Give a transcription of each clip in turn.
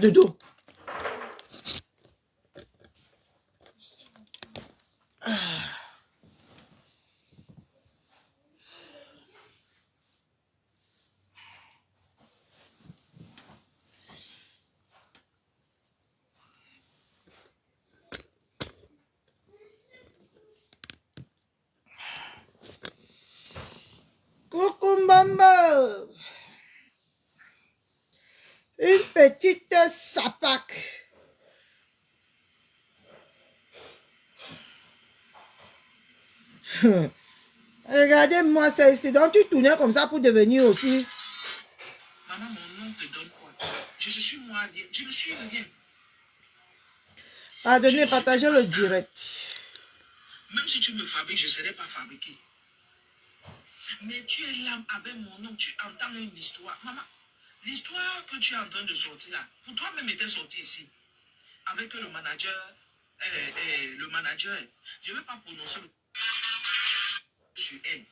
de dos. Coucou une petite sapac. Regardez-moi ça ici. Donc tu tournais comme ça pour devenir aussi. Maman, mon nom te donne quoi? Je suis moi, je ne suis rien. Pardonnez, partagez le direct. Même si tu me fabriques, je ne serai pas fabriqué. Mais tu es là avec mon nom, tu entends une histoire. Maman, l'histoire que tu es en train de sortir là, pour toi-même était sortie ici. Avec le manager, je ne vais pas prononcer le sur elle.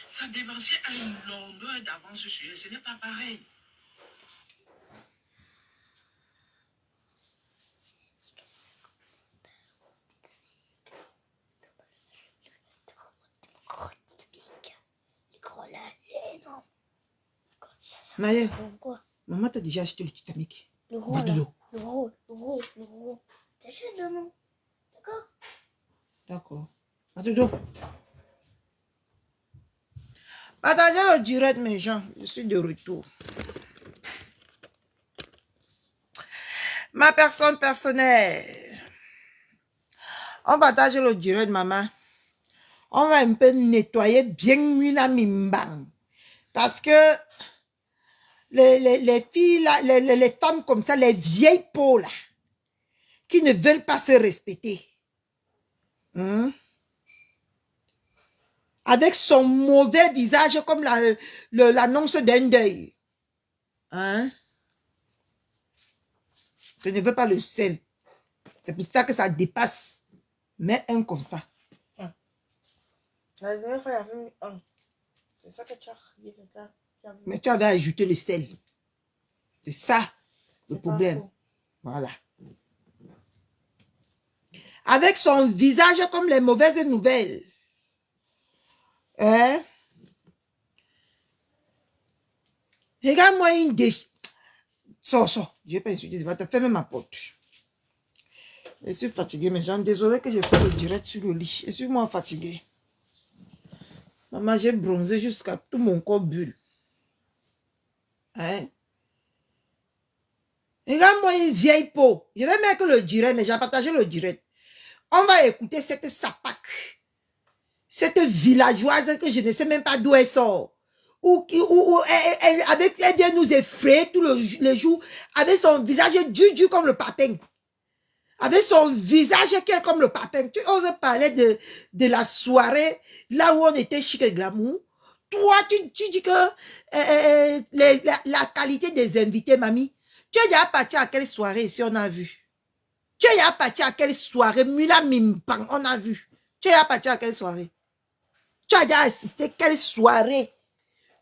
Ça dévançait à une longueur d'avance sur elle. Ce n'est pas pareil. Maëlle, maman t'a déjà acheté le Titanic. Le gros, là. Le gros. T'achètes de nous. D'accord? D'accord. Dodo. Partagez le direct, mes gens. Je suis de retour. Ma personne personnelle. On partage le direct, maman. On va un peu nettoyer bien Mina Mimbang. Parce que les filles, là, les femmes comme ça, les vieilles peaux, là, qui ne veulent pas se respecter. Avec son mauvais visage comme l'annonce d'un deuil. Hein? Je ne veux pas le sel. C'est pour ça que ça dépasse. Mais un comme ça. La dernière fois, il y avait mis un. C'est ça que tu as dit, c'est ça. Mais tu avais ajouté le sel. C'est ça le problème. Voilà. Avec son visage comme les mauvaises nouvelles. Hein? Regarde-moi une déchet. Sors. Je vais pas insulter. Tu vas te fermer ma porte. Je suis fatiguée, mes gens. Désolé que je fais le direct sur le lit. Je suis moi fatiguée. Maman, j'ai bronzé jusqu'à tout mon corps bulle. Hein? Regarde-moi une vieille peau. Je vais mettre le direct, mais j'ai partagé le direct. On va écouter cette sapac. Cette villageoise que je ne sais même pas d'où elle sort. Elle vient nous effrayer tous les jours avec son visage dur comme le papin. Avec son visage qui est comme le papin. Tu oses parler de la soirée là où on était chic et glamour. Toi, tu dis que la qualité des invités, mamie. Tu es déjà parti à quelle soirée ici on a vu? Tu es déjà parti à quelle soirée? Mula Mimpang, on a vu. Tu es déjà parti à quelle soirée? Tu as déjà assisté à quelle soirée?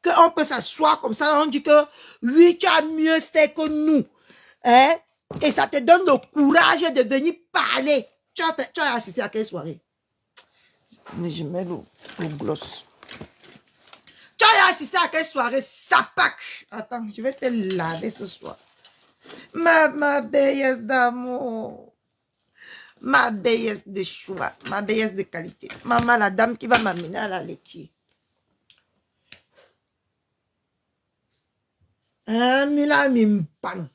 Qu'on peut s'asseoir comme ça, on dit que oui, tu as mieux fait que nous. Hein? Et ça te donne le courage de venir parler. Tu as assisté à quelle soirée? Mais je mets le gloss. Tu as assisté à quelle soirée? Sapac. Attends, je vais te laver ce soir. Ma bellesse d'amour. Ma bellesse de choix. Ma bellesse de qualité. Maman, la dame qui va m'amener à la laitier. Mila Mimpang.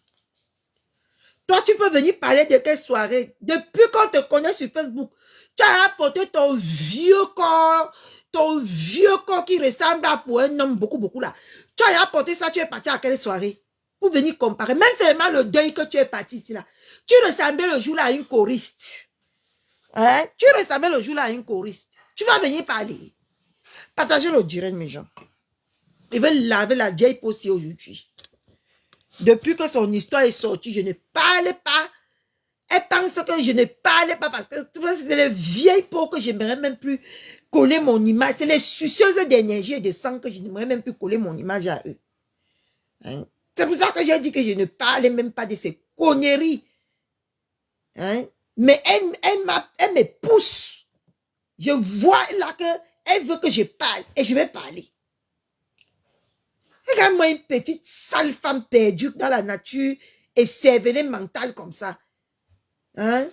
Toi, tu peux venir parler de quelle soirée? Depuis qu'on te connaît sur Facebook, tu as apporté ton vieux corps qui ressemble à pour un homme beaucoup là. Tu as apporté ça, tu es parti à quelle soirée? Pour venir comparer. Même seulement le deuil que tu es parti ici là. Tu ressemblais le jour là à une choriste. Hein? Tu ressemblais le jour là à une choriste. Tu vas venir parler. Partagez le direct, mes gens. Ils veulent laver la vieille peau aussi aujourd'hui. Depuis que son histoire est sortie, je ne parle pas. Elle pense que je ne parle pas parce que c'est les vieilles peaux que je n'aimerais même plus coller mon image. C'est les suceuses d'énergie et de sang que je n'aimerais même plus coller mon image à eux. Hein? C'est pour ça que j'ai dit que je ne parlais même pas de ces conneries. Hein? Mais elle me pousse. Je vois là qu'elle veut que je parle et je vais parler. Regarde-moi une petite sale femme perdue dans la nature et cervelée mentale comme ça. Hein?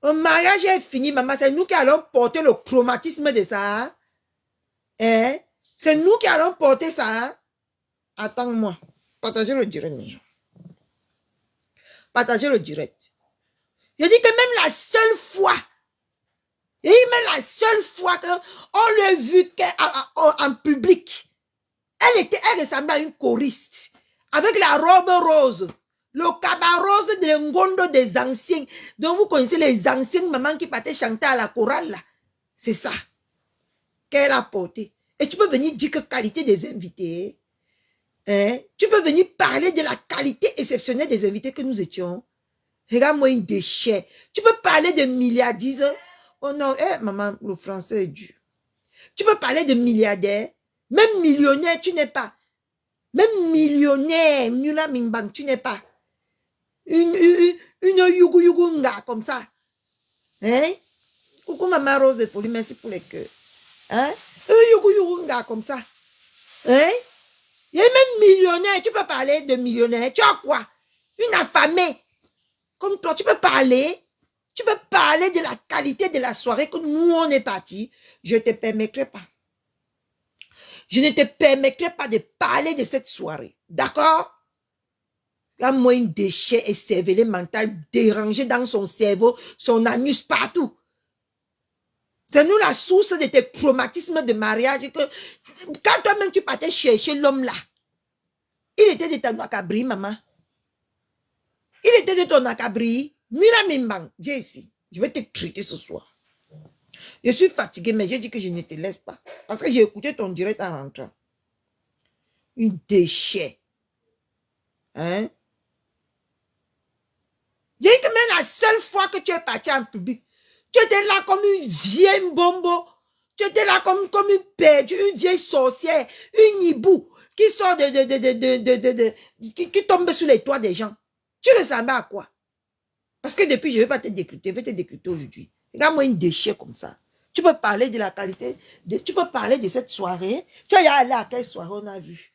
Un mariage est fini, maman. C'est nous qui allons porter le traumatisme de ça. Hein? C'est nous qui allons porter ça. Attends-moi. Partagez le direct, mes gens. Partagez le direct. Je dis que même la seule fois, qu'on l'a vu en public, elle ressemblait à une choriste. Avec la robe rose. Le cabas rose de Ngondo des anciens. Donc vous connaissez les anciennes mamans qui partaient chanter à la chorale là. C'est ça qu'elle a porté. Et tu peux venir dire que qualité des invités. Hein? Tu peux venir parler de la qualité exceptionnelle des invités que nous étions. Regarde-moi une déchet. Tu peux parler de milliardaires. Oh non, maman, le français est dur. Tu peux parler de milliardaires. Même millionnaire, tu n'es pas. Même millionnaire, Mula Mingbang, tu n'es pas. Une yugunga comme ça. Hein? Coucou maman Rose de Folie, merci pour les cœurs. Hein? Yugunga comme ça. Hein? Il y a même millionnaire, tu peux parler de millionnaire. Tu as quoi? Une affamée. Comme toi, tu peux parler de la qualité de la soirée que nous, on est partis. Je ne te permettrai pas. Je ne te permettrai pas de parler de cette soirée. D'accord? Regarde-moi une déchet et cervelé mental dérangé dans son cerveau, son anus partout. C'est nous la source de tes traumatismes de mariage. Que, quand toi-même tu partais chercher l'homme là, il était de ton acabri, maman. Il était de ton acabri. Mira Mimbang, viens ici. Je vais te traiter ce soir. Je suis fatiguée, mais j'ai dit que je ne te laisse pas. Parce que j'ai écouté ton direct en rentrant. Une déchet. Hein? J'ai dit que même la seule fois que tu es parti en public, tu étais là comme une vieille bombo. Tu étais là comme une perdue, une vieille sorcière, une hibou qui sort qui tombe sur les toits des gens. Tu ressembles à quoi? Parce que depuis, je ne vais pas te décrypter, je vais te décrypter aujourd'hui. Regarde-moi une déchet comme ça. Tu peux parler de la qualité, tu peux parler de cette soirée. Tu es allé à quelle soirée on a vu?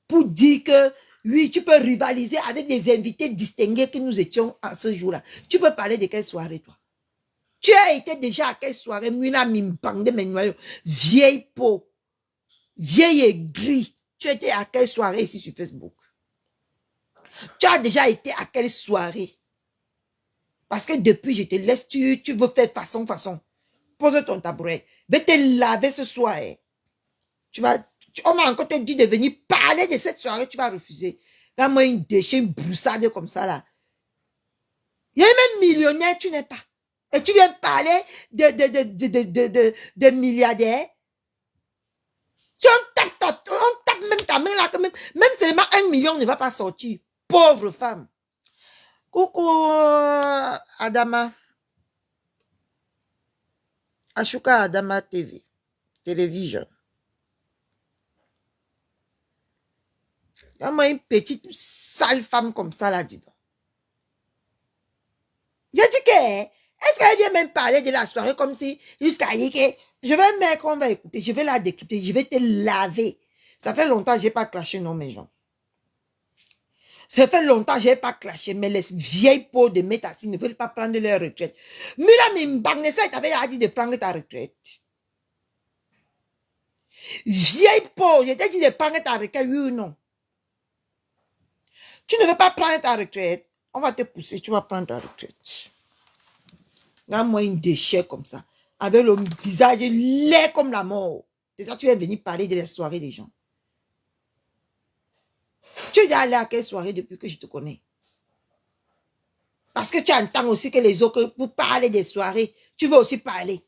Pour dire que, oui, tu peux rivaliser avec les invités distingués que nous étions à ce jour-là. Tu peux parler de quelle soirée, toi? Tu as été déjà à quelle soirée? Muna Mimbang de mes noyaux. Vieille peau. Vieille aigrie. Tu étais à quelle soirée ici sur Facebook? Tu as déjà été à quelle soirée? Parce que depuis, je te laisse, tu veux faire façon. Pose ton tabouret. Va te laver ce soir. On m'a encore te dit de venir parler de cette soirée, tu vas refuser. Regarde-moi une déchet, une broussade comme ça là. Il y a même millionnaire, tu n'es pas. Et tu viens parler de milliardaires. Si on tape même ta main là, même seulement 1 million ne va pas sortir. Pauvre femme. Coucou Adama. Ashuka Adama TV. Télévision. Moi une petite sale femme comme ça là, dis donc. Je dis que, est-ce qu'elle vient même parler de la soirée comme si, jusqu'à dire que, je vais mettre, on va écouter, je vais la décrypter, je vais te laver. Ça fait longtemps que je n'ai pas clashé, non, mes gens. Ça fait longtemps que je n'ai pas clashé, mais les vieilles peaux de Métassi ne veulent pas prendre leur retraite. Mila Mimbang, ça t'avait dit de prendre ta retraite. Vieille peau, je t'ai dit de prendre ta retraite, oui ou non? Tu ne veux pas prendre ta retraite, on va te pousser, tu vas prendre ta retraite. Regarde-moi une déchet comme ça, avec le visage laid comme la mort. Déjà, tu viens venir parler de la soirée des gens. Tu es allé à quelle soirée depuis que je te connais? Parce que tu entends aussi que les autres, pour parler des soirées, tu veux aussi parler.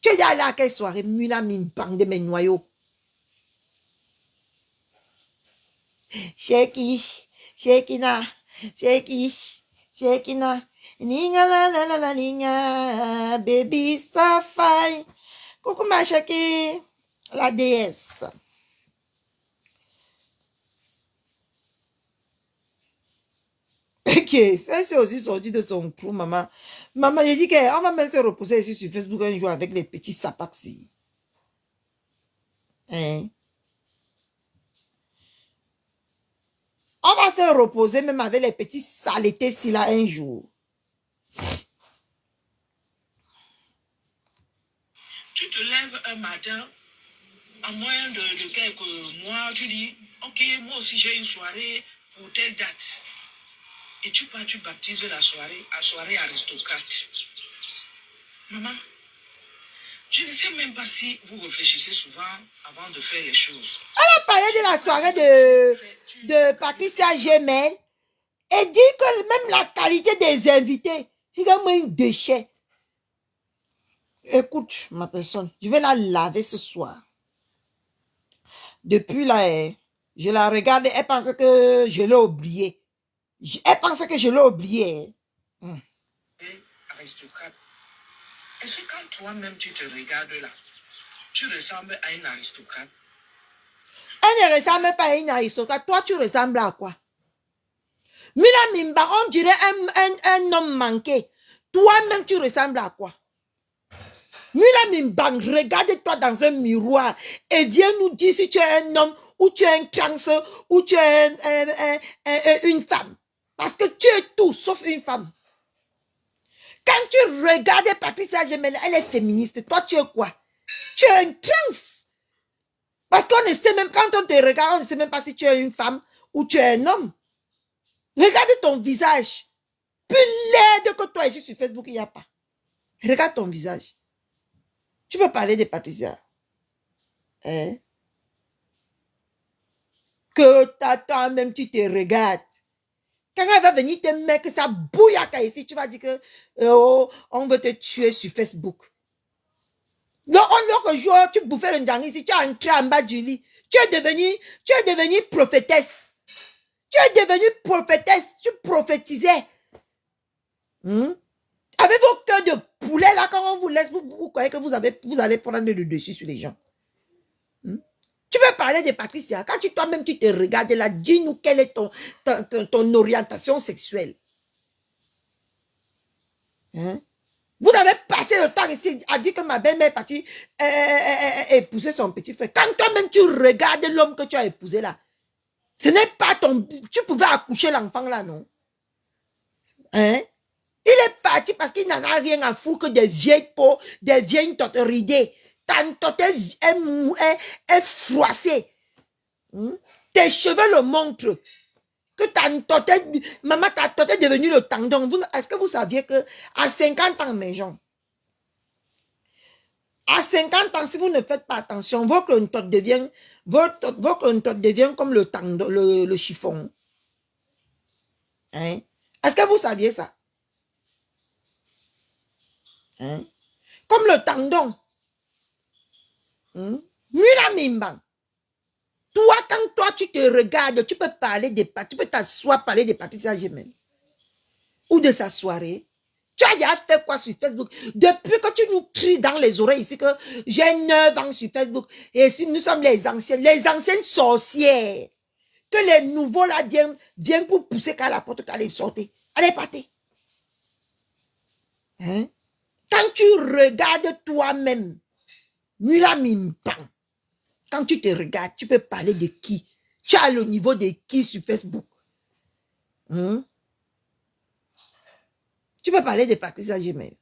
Tu es allé à quelle soirée? Mula Mimbang de mes noyaux. Shekina, Ninga la ninga, baby Safai. Coucou ma Sheki, la déesse. c'est aussi sorti de son trou, maman. Maman, j'ai dit qu'on va même se reposer ici sur Facebook un jour avec les petits sapaxi. Hein? On va se reposer même avec les petits saletés si là un jour. Tu te lèves un matin, en moins de quelques mois, tu dis, ok, moi aussi j'ai une soirée pour telle date. Et tu pars, tu baptises la soirée aristocrate. Maman, je ne sais même pas si vous réfléchissez souvent avant de faire les choses. On a parlé de la soirée de Patricia Gemel et dit que même la qualité des invités, c'est comme un déchet. Écoute, ma personne, je vais la laver ce soir. Depuis là, je la regarde, elle pense que je l'ai oublié. Elle pense que je l'ai oublié. Aristocrate. Est-ce que quand toi-même tu te regardes là, tu ressembles à une aristocrate? Elle ne ressemble pas à une aristocrate. Toi, tu ressembles à quoi? Mila Mimba, on dirait un homme manqué. Toi-même, tu ressembles à quoi? Mila Mimba, regarde-toi dans un miroir et viens nous dire si tu es un homme ou tu es un trans ou tu es une femme. Parce que tu es tout sauf une femme. Quand tu regardes Patricia Gemel, elle est féministe. Toi, tu es quoi? Tu es un trans. Parce qu'on ne sait même, quand on te regarde, on ne sait même pas si tu es une femme ou tu es un homme. Regarde ton visage. Plus laid que toi ici sur Facebook, il n'y a pas. Regarde ton visage. Tu peux parler de Patricia. Hein? Que toi-même, tu te regardes. Quand elle va venir te mettre ça bouillaka ici, tu vas dire que on veut te tuer sur Facebook. L'autre jour, tu bouffais le djang ici, tu as entré en bas du lit. Tu es devenue prophétesse. Tu es devenue prophétesse. Tu prophétisais. Avec vos cœurs de poulet là, quand on vous laisse, vous croyez que vous allez prendre le dessus sur les gens. Tu veux parler de Patricia. Quand toi-même tu te regardes là, dis-nous quelle est ton orientation sexuelle. Vous avez passé le temps ici à dire que ma belle-mère est partie épouser son petit frère. Quand toi-même tu regardes l'homme que tu as épousé là, ce n'est pas ton... Tu pouvais accoucher l'enfant là, non? Hein? Il est parti parce qu'il n'en a rien à foutre que des vieilles peaux, des vieilles totes ridées. Ta tote est froissée. Tes cheveux le montrent. Que maman, ta tote est devenue le tendon. Est-ce que vous saviez que à 50 ans, mes gens, à 50 ans, si vous ne faites pas attention, votre tote devient comme le tendon, le chiffon. Hein? Est-ce que vous saviez ça? Hein? Comme le tendon. Mula Mimban. Toi, quand toi, tu te regardes, tu peux t'asseoir, parler de Patricia Gemel. Ou de sa soirée. Tu as déjà fait quoi sur Facebook? Depuis que tu nous cries dans les oreilles ici que j'ai 9 ans sur Facebook. Et si nous sommes les anciennes sorcières. Que les nouveaux là viennent pour pousser qu'à la porte, qu'à les sortir. Allez, partez. Hein? Quand tu regardes toi-même, Mula Mimpan, quand tu te regardes, tu peux parler de qui? Tu as le niveau de qui sur Facebook? Tu peux parler de Patricia Gemel.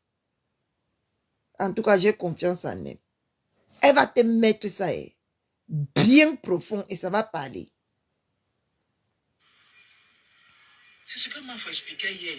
En tout cas, j'ai confiance en elle. Elle va te mettre ça bien profond et ça va parler. C'est ce que moi faut expliquer hier.